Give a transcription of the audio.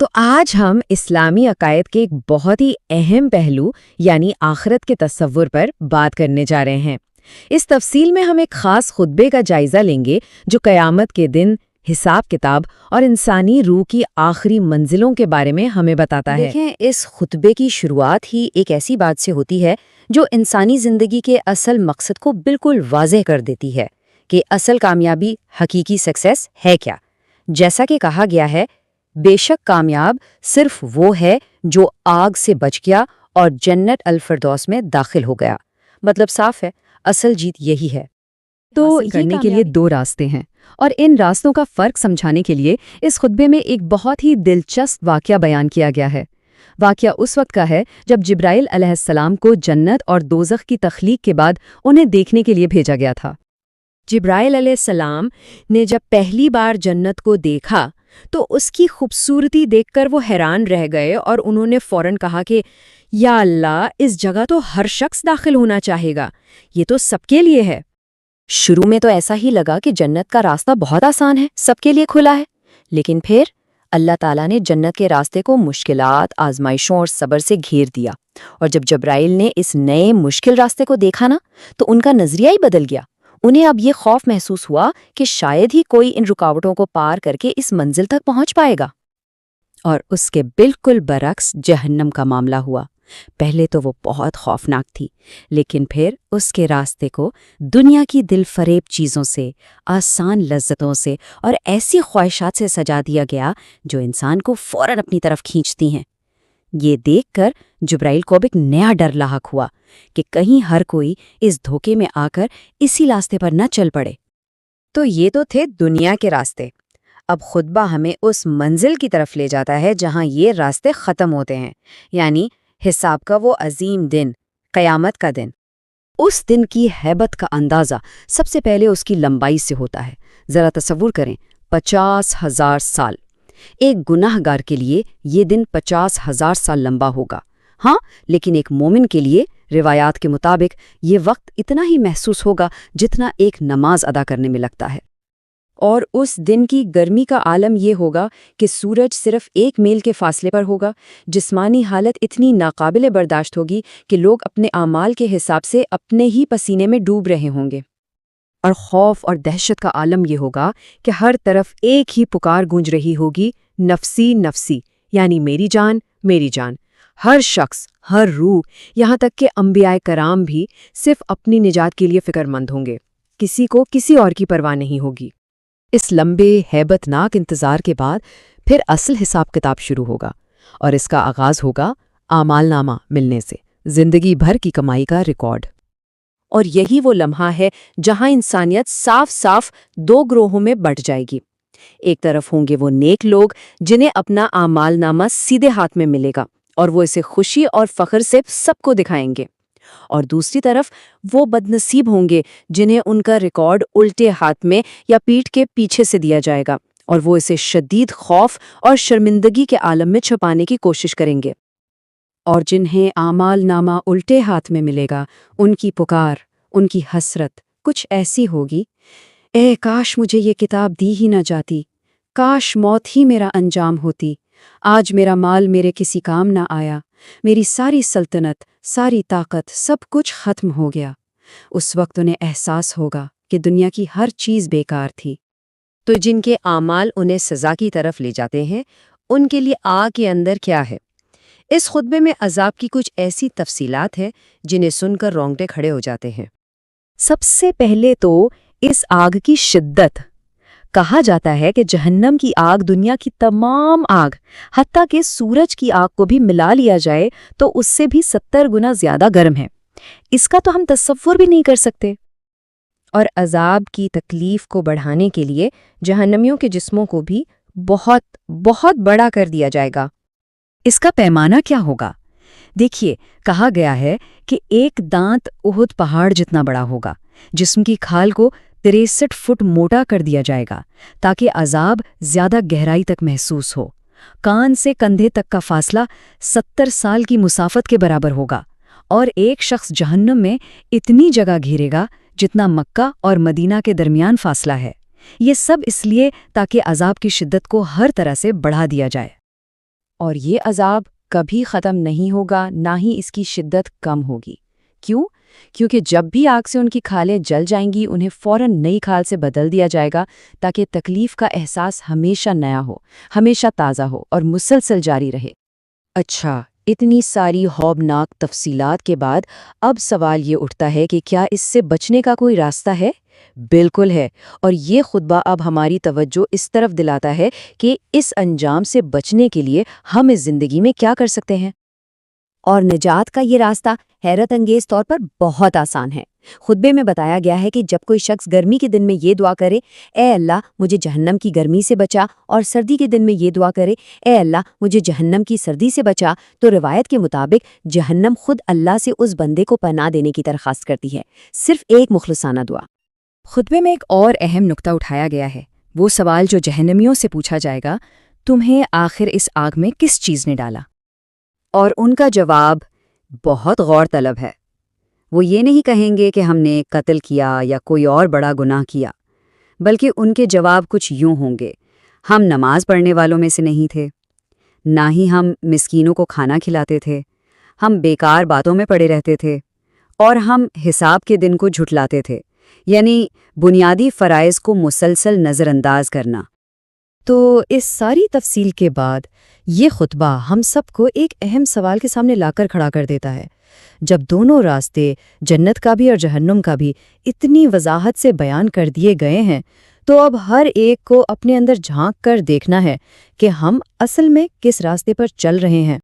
تو آج ہم اسلامی عقائد کے ایک بہت ہی اہم پہلو یعنی آخرت کے تصور پر بات کرنے جا رہے ہیں۔ اس تفصیل میں ہم ایک خاص خطبے کا جائزہ لیں گے جو قیامت کے دن، حساب کتاب اور انسانی روح کی آخری منزلوں کے بارے میں ہمیں بتاتا ہے۔ دیکھیں، اس خطبے کی شروعات ہی ایک ایسی بات سے ہوتی ہے جو انسانی زندگی کے اصل مقصد کو بالکل واضح کر دیتی ہے کہ اصل کامیابی، حقیقی سکسیس ہے کیا۔ جیسا کہ کہا گیا ہے، بے شک کامیاب صرف وہ ہے جو آگ سے بچ گیا اور جنت الفردوس میں داخل ہو گیا۔ مطلب صاف ہے، اصل جیت یہی ہے۔ تو کرنے کے لیے دو راستے ہیں، اور ان راستوں کا فرق سمجھانے کے لیے اس خطبے میں ایک بہت ہی دلچسپ واقعہ بیان کیا گیا ہے۔ واقعہ اس وقت کا ہے جب جبرائیل علیہ السلام کو جنت اور دوزخ کی تخلیق کے بعد انہیں دیکھنے کے لیے بھیجا گیا تھا۔ جبرائیل علیہ السلام نے جب پہلی بار جنت کو دیکھا تو اس کی خوبصورتی دیکھ کر وہ حیران رہ گئے اور انہوں نے فوراً کہا کہ یا اللہ، اس جگہ تو ہر شخص داخل ہونا چاہے گا، یہ تو سب کے لیے ہے۔ شروع میں تو ایسا ہی لگا کہ جنت کا راستہ بہت آسان ہے، سب کے لیے کھلا ہے، لیکن پھر اللہ تعالیٰ نے جنت کے راستے کو مشکلات، آزمائشوں اور صبر سے گھیر دیا، اور جب جبرائیل نے اس نئے مشکل راستے کو دیکھا نا تو ان کا نظریہ ہی بدل گیا۔ انہیں اب یہ خوف محسوس ہوا کہ شاید ہی کوئی ان رکاوٹوں کو پار کر کے اس منزل تک پہنچ پائے گا۔ اور اس کے بالکل برعکس جہنم کا معاملہ ہوا۔ پہلے تو وہ بہت خوفناک تھی، لیکن پھر اس کے راستے کو دنیا کی دل فریب چیزوں سے، آسان لذتوں سے اور ایسی خواہشات سے سجا دیا گیا جو انسان کو فوراً اپنی طرف کھینچتی ہیں۔ یہ دیکھ کر جبرائیل کو اب ایک نیا ڈر لاحق ہوا کہ کہیں ہر کوئی اس دھوکے میں آ کر اسی راستے پر نہ چل پڑے۔ تو یہ تو تھے دنیا کے راستے۔ اب خطبہ ہمیں اس منزل کی طرف لے جاتا ہے جہاں یہ راستے ختم ہوتے ہیں، یعنی حساب کا وہ عظیم دن، قیامت کا دن۔ اس دن کی ہیبت کا اندازہ سب سے پہلے اس کی لمبائی سے ہوتا ہے۔ ذرا تصور کریں، 50,000 سال۔ ایک گناہ گار کے لیے یہ دن 50,000 سال لمبا ہوگا، ہاں، لیکن ایک مومن کے لیے روایات کے مطابق یہ وقت اتنا ہی محسوس ہوگا جتنا ایک نماز ادا کرنے میں لگتا ہے۔ اور اس دن کی گرمی کا عالم یہ ہوگا کہ سورج صرف 1 میل کے فاصلے پر ہوگا، جسمانی حالت اتنی ناقابل برداشت ہوگی کہ لوگ اپنے اعمال کے حساب سے اپنے ہی پسینے میں ڈوب رہے ہوں گے۔ اور خوف اور دہشت کا عالم یہ ہوگا کہ ہر طرف ایک ہی پکار گونج رہی ہوگی، نفسی نفسی، یعنی میری جان میری جان۔ ہر شخص، ہر روح، یہاں تک کہ انبیاء کرام بھی صرف اپنی نجات کے لیے فکر مند ہوں گے، کسی کو کسی اور کی پرواہ نہیں ہوگی۔ اس لمبے ہیبت ناک انتظار کے بعد پھر اصل حساب کتاب شروع ہوگا، اور اس کا آغاز ہوگا اعمال نامہ ملنے سے، زندگی بھر کی کمائی کا ریکارڈ۔ اور یہی وہ لمحہ ہے جہاں انسانیت صاف صاف 2 گروہوں میں بٹ جائے گی۔ ایک طرف ہوں گے وہ نیک لوگ جنہیں اپنا اعمال نامہ سیدھے ہاتھ میں ملے گا اور وہ اسے خوشی اور فخر سے سب کو دکھائیں گے، اور دوسری طرف وہ بدنصیب ہوں گے جنہیں ان کا ریکارڈ الٹے ہاتھ میں یا پیٹھ کے پیچھے سے دیا جائے گا، اور وہ اسے شدید خوف اور شرمندگی کے عالم میں چھپانے کی کوشش کریں گے۔ اور جنہیں اعمال نامہ الٹے ہاتھ میں ملے گا، ان کی پکار، ان کی حسرت کچھ ایسی ہوگی، اے کاش مجھے یہ کتاب دی ہی نہ جاتی، کاش موت ہی میرا انجام ہوتی، آج میرا مال میرے کسی کام نہ آیا، میری ساری سلطنت، ساری طاقت، سب کچھ ختم ہو گیا۔ اس وقت انہیں احساس ہوگا کہ دنیا کی ہر چیز بیکار تھی۔ تو جن کے اعمال انہیں سزا کی طرف لے جاتے ہیں، ان کے لیے آگ کے اندر کیا ہے؟ اس خطبے میں عذاب کی کچھ ایسی تفصیلات ہیں جنہیں سن کر رونگٹے کھڑے ہو جاتے ہیں۔ سب سے پہلے تو اس آگ کی شدت۔ کہا جاتا ہے کہ جہنم کی آگ دنیا کی تمام آگ، حتیٰ کہ سورج کی آگ کو بھی ملا لیا جائے تو اس سے بھی 70 گنا زیادہ گرم ہے۔ اس کا تو ہم تصور بھی نہیں کر سکتے۔ اور عذاب کی تکلیف کو بڑھانے کے لیے جہنمیوں کے جسموں کو بھی بہت بہت بڑا کر دیا جائے گا۔ اس کا پیمانہ کیا ہوگا؟ دیکھیے، کہا گیا ہے کہ ایک دانت احد پہاڑ جتنا بڑا ہوگا۔ جسم کی کھال کو 63 فٹ موٹا کر دیا جائے گا تاکہ عذاب زیادہ گہرائی تک محسوس ہو۔ کان سے کندھے تک کا فاصلہ 70 سال کی مسافت کے برابر ہوگا، اور ایک شخص جہنم میں اتنی جگہ گھیرے گا جتنا مکہ اور مدینہ کے درمیان فاصلہ ہے۔ یہ سب اس لیے تاکہ عذاب کی شدت کو ہر طرح سے بڑھا دیا جائے۔ اور یہ عذاب کبھی ختم نہیں ہوگا، نہ ہی اس کی شدت کم ہوگی۔ کیوں؟ کیونکہ جب بھی آگ سے ان کی کھالیں جل جائیں گی انہیں فوراً نئی کھال سے بدل دیا جائے گا تاکہ تکلیف کا احساس ہمیشہ نیا ہو، ہمیشہ تازہ ہو اور مسلسل جاری رہے۔ اچھا، اتنی ساری خوفناک تفصیلات کے بعد اب سوال یہ اٹھتا ہے کہ کیا اس سے بچنے کا کوئی راستہ ہے؟ بالکل ہے، اور یہ خطبہ اب ہماری توجہ اس طرف دلاتا ہے کہ اس انجام سے بچنے کے لیے ہم اس زندگی میں کیا کر سکتے ہیں۔ اور نجات کا یہ راستہ حیرت انگیز طور پر بہت آسان ہے۔ خطبے میں بتایا گیا ہے کہ جب کوئی شخص گرمی کے دن میں یہ دعا کرے، اے اللہ مجھے جہنم کی گرمی سے بچا، اور سردی کے دن میں یہ دعا کرے، اے اللہ مجھے جہنم کی سردی سے بچا، تو روایت کے مطابق جہنم خود اللہ سے اس بندے کو پناہ دینے کی درخواست کرتی ہے، صرف ایک مخلصانہ دعا۔ خطبے میں ایک اور اہم نکتہ اٹھایا گیا ہے، وہ سوال جو جہنمیوں سے پوچھا جائے گا، تمہیں آخر اس آگ میں کس چیز نے ڈالا؟ اور ان کا جواب بہت غور طلب ہے۔ وہ یہ نہیں کہیں گے کہ ہم نے قتل کیا یا کوئی اور بڑا گناہ کیا، بلکہ ان کے جواب کچھ یوں ہوں گے: ہم نماز پڑھنے والوں میں سے نہیں تھے، نہ ہی ہم مسکینوں کو کھانا کھلاتے تھے، ہم بیکار باتوں میں پڑے رہتے تھے، اور ہم حساب کے دن کو جھٹلاتے تھے، یعنی بنیادی فرائض کو مسلسل نظر انداز کرنا۔ تو اس ساری تفصیل کے بعد یہ خطبہ ہم سب کو ایک اہم سوال کے سامنے لا کر کھڑا کر دیتا ہے۔ جب دونوں راستے، جنت کا بھی اور جہنم کا بھی، اتنی وضاحت سے بیان کر دیے گئے ہیں، تو اب ہر ایک کو اپنے اندر جھانک کر دیکھنا ہے کہ ہم اصل میں کس راستے پر چل رہے ہیں۔